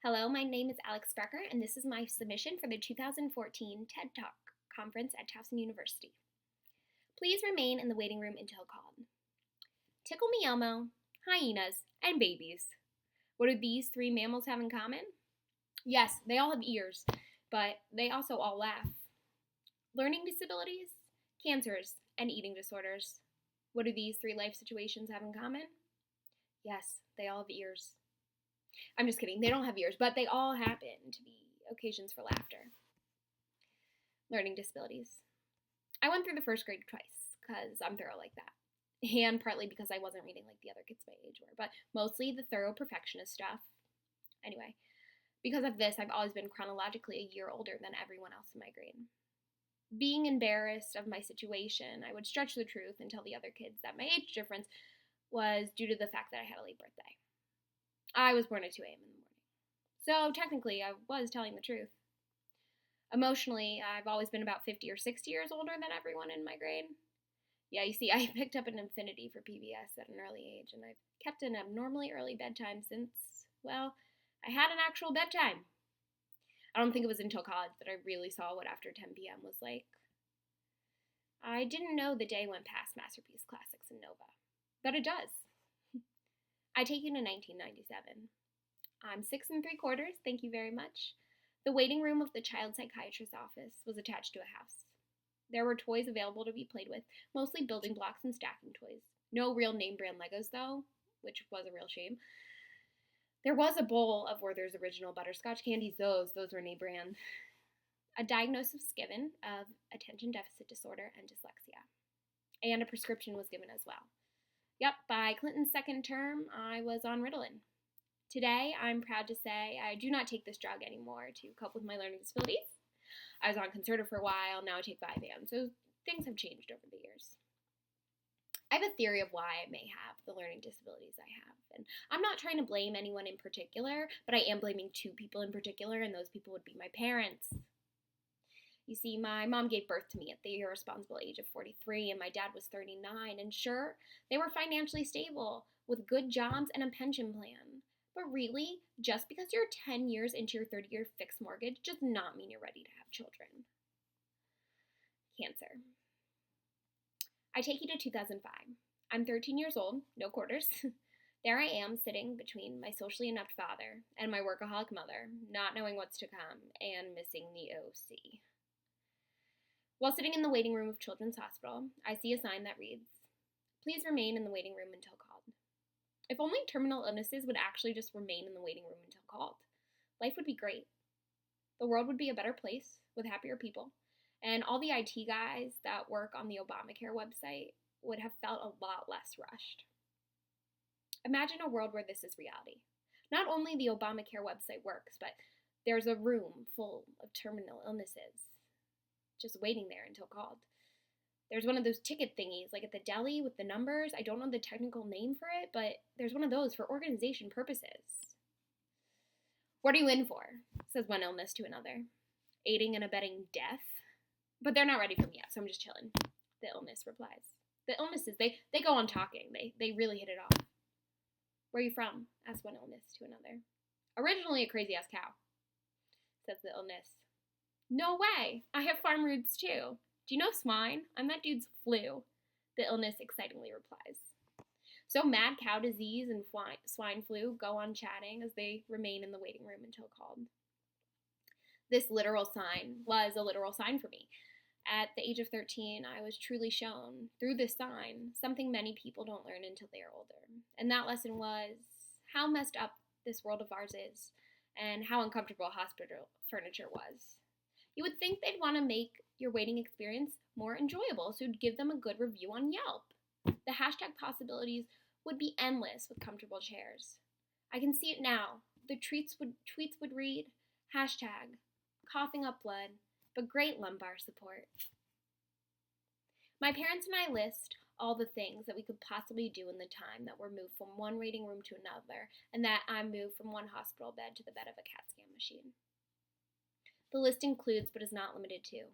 Hello, my name is Alex Sprecher, and this is my submission for the 2014 TED Talk conference at Towson University. Please remain in the waiting room until called. Tickle Me Elmo, hyenas, and babies. What do these three mammals have in common? Yes, they all have ears, but they also all laugh. Learning disabilities, cancers, and eating disorders. What do these three life situations have in common? Yes, they all have ears. I'm just kidding, they don't have ears, but they all happen to be occasions for laughter. Learning disabilities. I went through the first grade twice, because I'm thorough like that. And partly because I wasn't reading like the other kids my age were, but mostly the thorough perfectionist stuff. Anyway, because of this, I've always been chronologically a year older than everyone else in my grade. Being embarrassed of my situation, I would stretch the truth and tell the other kids that my age difference was due to the fact that I had a late birthday. I was born at 2 a.m. in the morning. So technically, I was telling the truth. Emotionally, I've always been about 50 or 60 years older than everyone in my grade. Yeah, you see, I picked up an affinity for PBS at an early age, and I've kept an abnormally early bedtime since, well, I had an actual bedtime. I don't think it was until college that I really saw what after 10 p.m. was like. I didn't know the day went past Masterpiece Classics and Nova, but it does. I take you to 1997. I'm 6 3/4, thank you very much. The waiting room of the child psychiatrist's office was attached to a house. There were toys available to be played with, mostly building blocks and stacking toys. No real name brand Legos though, which was a real shame. There was a bowl of Werther's original butterscotch candies, those were name brand. A diagnosis given of attention deficit disorder and dyslexia. And a prescription was given as well. Yep, by Clinton's second term, I was on Ritalin. Today, I'm proud to say I do not take this drug anymore to cope with my learning disabilities. I was on Concerta for a while, now I take Vyvanse, so things have changed over the years. I have a theory of why I may have the learning disabilities I have, and I'm not trying to blame anyone in particular, but I am blaming two people in particular, and those people would be my parents. You see, my mom gave birth to me at the irresponsible age of 43, and my dad was 39, and sure, they were financially stable, with good jobs and a pension plan. But really, just because you're 10 years into your 30-year fixed mortgage does not mean you're ready to have children. Cancer. I take you to 2005. I'm 13 years old, no quarters. There I am, sitting between my socially inept father and my workaholic mother, not knowing what's to come, and missing the OC. While sitting in the waiting room of Children's Hospital, I see a sign that reads, "Please remain in the waiting room until called." If only terminal illnesses would actually just remain in the waiting room until called, life would be great. The world would be a better place with happier people, and all the IT guys that work on the Obamacare website would have felt a lot less rushed. Imagine a world where this is reality. Not only the Obamacare website works, but there's a room full of terminal illnesses just waiting there until called. There's one of those ticket thingies, like at the deli with the numbers. I don't know the technical name for it, but there's one of those for organization purposes. "What are you in for?" says one illness to another. "Aiding and abetting death." But they're not ready for me yet, so I'm just chilling. The illness replies. The illnesses, they go on talking. They really hit it off. "Where are you from?" asks one illness to another. "Originally a crazy-ass cow," says the illness. "No way! I have farm roots too. Do you know swine? I'm that dude's flu," the illness excitingly replies. So mad cow disease and swine flu go on chatting as they remain in the waiting room until called. This literal sign was a literal sign for me. At the age of 13, I was truly shown, through this sign, something many people don't learn until they are older. And that lesson was how messed up this world of ours is, and how uncomfortable hospital furniture was. You would think they'd want to make your waiting experience more enjoyable, so you'd give them a good review on Yelp. The hashtag possibilities would be endless with comfortable chairs. I can see it now. The tweets would read, hashtag, coughing up blood, but great lumbar support. My parents and I list all the things that we could possibly do in the time that we're moved from one waiting room to another, and that I'm moved from one hospital bed to the bed of a CAT scan machine. The list includes, but is not limited to,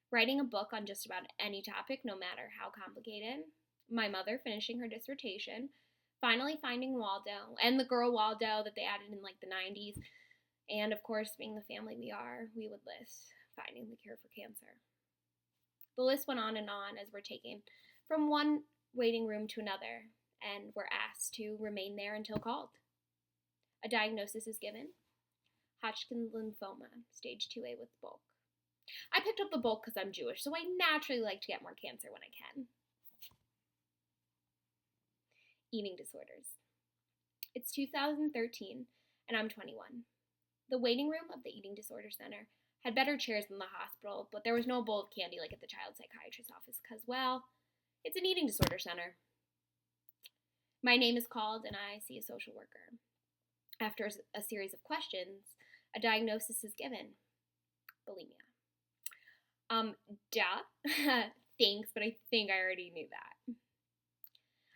writing a book on just about any topic, no matter how complicated, my mother finishing her dissertation, finally finding Waldo, and the girl Waldo that they added in like the 90s, And of course, being the family we are, we would list finding the cure for cancer. The list went on as we're taken from one waiting room to another, and we're asked to remain there until called. A diagnosis is given: Hodgkin's lymphoma, stage 2A with bulk. I picked up the bulk because I'm Jewish, so I naturally like to get more cancer when I can. Eating disorders. It's 2013, and I'm 21. The waiting room of the Eating Disorder Center had better chairs than the hospital, but there was no bowl of candy like at the child psychiatrist's office because, well, it's an eating disorder center. My name is called, and I see a social worker. After a series of questions, a diagnosis is given: bulimia. Thanks, but I think I already knew that.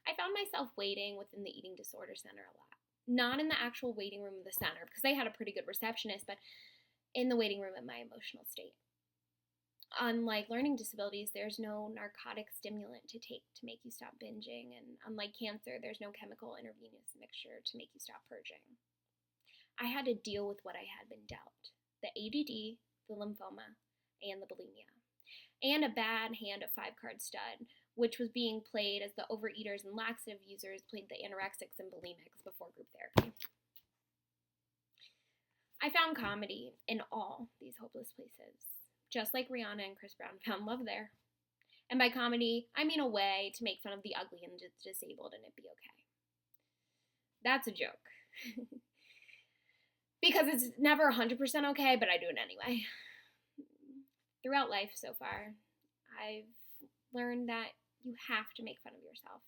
I found myself waiting within the Eating Disorder Center a lot. Not in the actual waiting room of the center, because they had a pretty good receptionist, but in the waiting room at my emotional state. Unlike learning disabilities, there's no narcotic stimulant to take to make you stop binging, and unlike cancer, there's no chemical intravenous mixture to make you stop purging. I had to deal with what I had been dealt: the ADD, the lymphoma, and the bulimia, and a bad hand of 5-card stud, which was being played as the overeaters and laxative users played the anorexics and bulimics before group therapy. I found comedy in all these hopeless places, just like Rihanna and Chris Brown found love there. And by comedy, I mean a way to make fun of the ugly and disabled and it be okay. That's a joke. Because it's never 100% okay, but I do it anyway. Throughout life so far, I've learned that you have to make fun of yourself.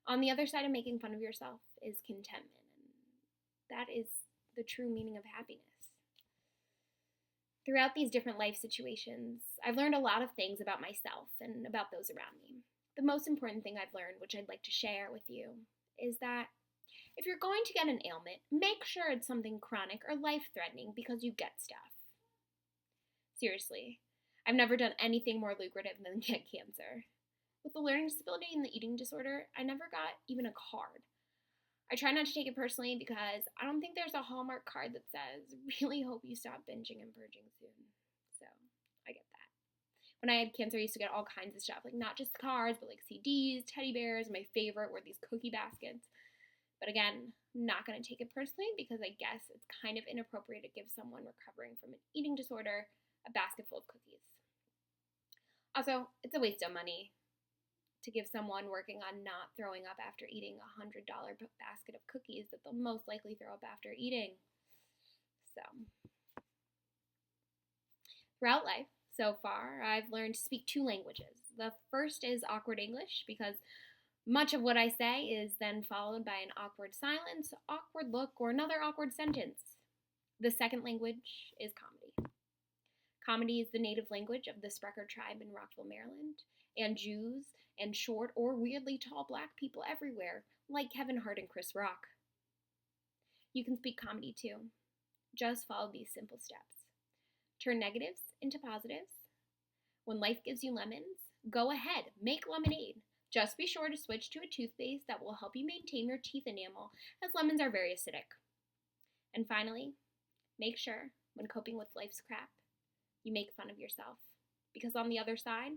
On the other side of making fun of yourself is contentment, and that is the true meaning of happiness. Throughout these different life situations, I've learned a lot of things about myself and about those around me. The most important thing I've learned, which I'd like to share with you, is that if you're going to get an ailment, make sure it's something chronic or life-threatening because you get stuff. Seriously, I've never done anything more lucrative than get cancer. With the learning disability and the eating disorder, I never got even a card. I try not to take it personally because I don't think there's a Hallmark card that says, really hope you stop binging and purging soon. So, I get that. When I had cancer, I used to get all kinds of stuff, like not just cards, but like CDs, teddy bears. My favorite were these cookie baskets. But again, I'm not going to take it personally because I guess it's kind of inappropriate to give someone recovering from an eating disorder a basket full of cookies. Also, it's a waste of money to give someone working on not throwing up after eating a $100 basket of cookies that they'll most likely throw up after eating. So, throughout life, so far, I've learned to speak 2 languages. The first is awkward English, because much of what I say is then followed by an awkward silence, awkward look, or another awkward sentence. The second language is comedy. Comedy is the native language of the Sprecher tribe in Rockville, Maryland, and Jews and short or weirdly tall Black people everywhere, like Kevin Hart and Chris Rock. You can speak comedy too. Just follow these simple steps. Turn negatives into positives. When life gives you lemons, go ahead, make lemonade. Just be sure to switch to a toothpaste that will help you maintain your teeth enamel, as lemons are very acidic. And finally, make sure, when coping with life's crap, you make fun of yourself. Because on the other side,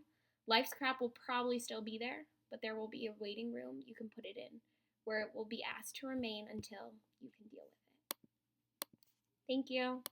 life's crap will probably still be there, but there will be a waiting room you can put it in, where it will be asked to remain until you can deal with it. Thank you.